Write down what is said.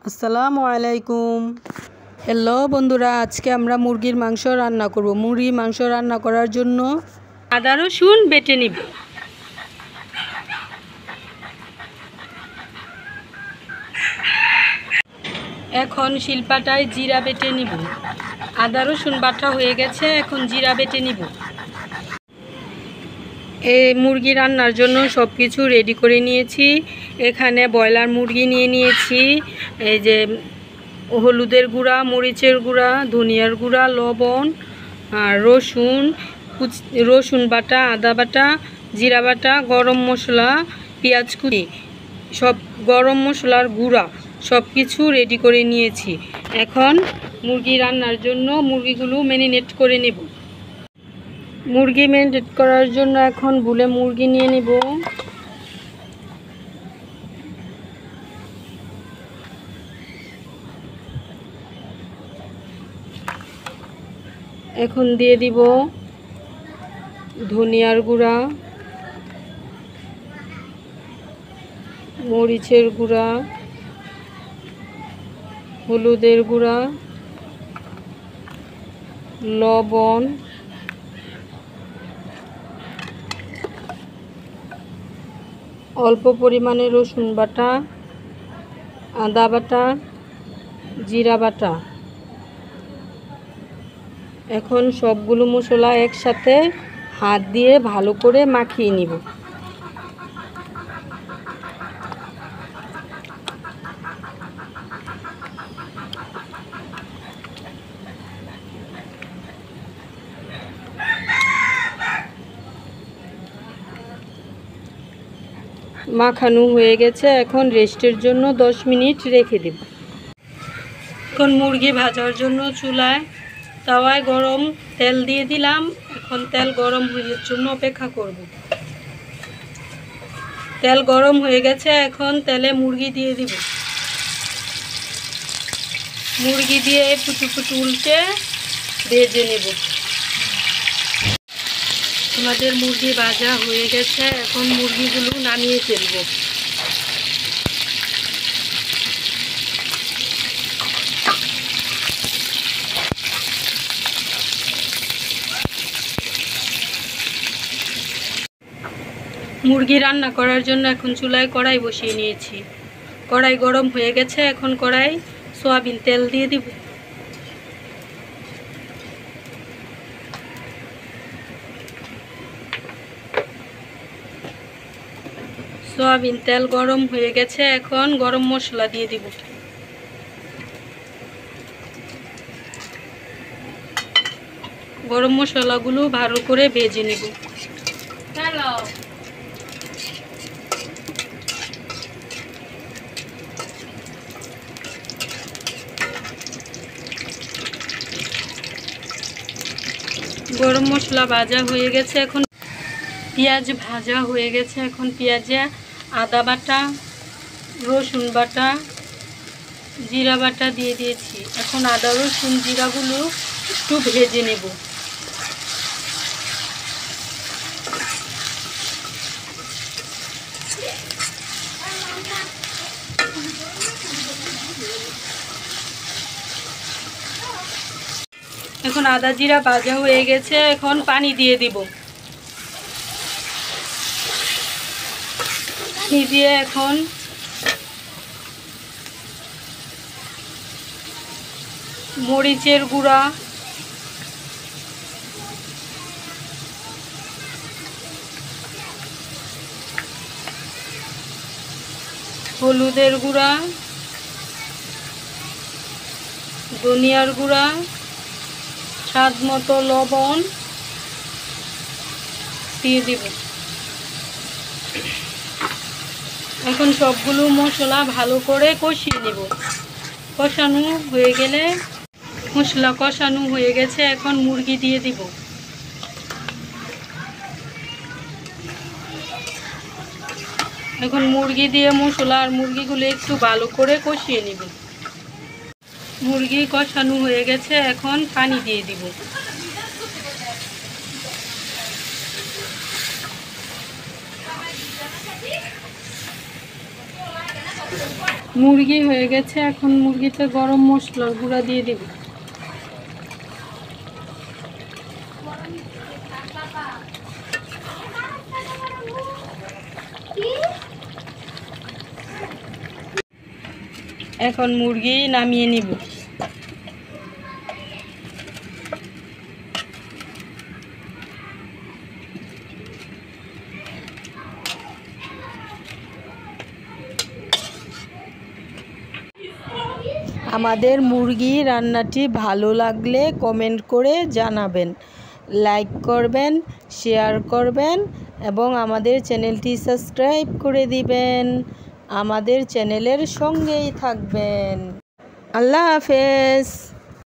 আসসালামু আলাইকুম। হ্যালো বন্ধুরা, আজকে আমরা মুরগির মাংস রান্না করব। মুরগির মাংস রান্না করার জন্য আদা রসুন বেটে নিব। এখন শিলপাটায় জিরা বেটে নিব। আদা রসুন বাটা হয়ে গেছে, এখন জিরা বেটে নিব। এই মুরগি রান্নার জন্য সব কিছু রেডি করে নিয়েছি। এখানে ব্রয়লার মুরগি নিয়ে নিয়েছি। এই যে হলুদের গুঁড়া, মরিচের গুঁড়া, ধনিয়ার গুঁড়া, লবণ, আর রসুন বাটা, আদা বাটা, জিরা বাটা, গরম মশলা, পেঁয়াজ কুচি, সব গরম মশলার গুঁড়া সব কিছু রেডি করে নিয়েছি। এখন মুরগি রান্নার জন্য মুরগিগুলো ম্যারিনেট করে নেব। মুরগি ম্যারিনেট করার জন্য এখন ভুলে মুরগি নিয়ে নেব। এখন দিয়ে দিব ধনিয়ার গুঁড়া, মরিচের গুঁড়া, হলুদের গুঁড়া, লবণ, অল্প পরিমাণে রসুন বাটা, আদা বাটা, জিরা বাটা। এখন সবগুলো মশলা একসাথে হাত দিয়ে ভালো করে মাখিয়ে নিব। মাখানো হয়ে গেছে, এখন রেস্টের জন্য 10 মিনিট রেখে দেব। এখন মুরগি ভাজার জন্য চুলায় তাওয়ায় গরম তেল দিয়ে দিলাম। এখন তেল গরম হওয়ার জন্য অপেক্ষা করব। তেল গরম হয়ে গেছে, এখন তেলে মুরগি দিয়ে দিব। মুরগি দিয়ে পুটু উল্টে ভেজে নেব। আমাদের মুরগি ভাজা হয়ে গেছে, এখন মুরগিগুলো নামিয়ে ফেলব। মুরগি রান্না করার জন্য এখন চুলায় কড়াই বসিয়ে নিয়েছি। কড়াই গরম হয়ে গেছে, এখন কড়াই সয়াবিন তেল দিয়ে দিব। সয়াবিন তেল গরম হয়ে গেছে, এখন গরম মশলা দিয়ে দিব। গরম মশলাগুলো ভালো করে ভেজে নেব। গরম মশলা ভাজা হয়ে গেছে, এখন পেঁয়াজ ভাজা হয়ে গেছে। এখন পেঁয়াজে আদা বাটা, রসুন বাটা, জিরা বাটা দিয়ে দিয়েছি। এখন আদা রসুন জিরাগুলো একটু ভেজে নেব। এখন আদা জিরা ভাজা হয়ে গেছে, এখন পানি দিয়ে দিব। পানি দিয়ে এখন মরিচের গুঁড়া, হলুদের গুঁড়া, ধনিয়ার গুঁড়া, স্বাদ মতো লবণ দিয়ে দিব। এখন সবগুলো মশলা ভালো করে কষিয়ে নেব। কষানো হয়ে গেলে, মশলা কষানো হয়ে গেছে, এখন মুরগি দিয়ে দিব। এখন মুরগি দিয়ে মশলা আর মুরগিগুলো একটু ভালো করে কষিয়ে নেব। মুরগি কষানো হয়ে গেছে, এখন পানি দিয়ে দিব। মুরগি হয়ে গেছে, এখন মুরগিতে গরম মশলার গুঁড়া দিয়ে দেব। এখন মুরগি নামিয়ে নিব। আমাদের মুরগি রান্নাটি ভালো লাগলে কমেন্ট করে জানাবেন, লাইক করবেন, শেয়ার করবেন এবং আমাদের চ্যানেলটি সাবস্ক্রাইব করে দিবেন। আমাদের চ্যানেলের সঙ্গেই থাকবেন। আল্লাহ হাফেজ।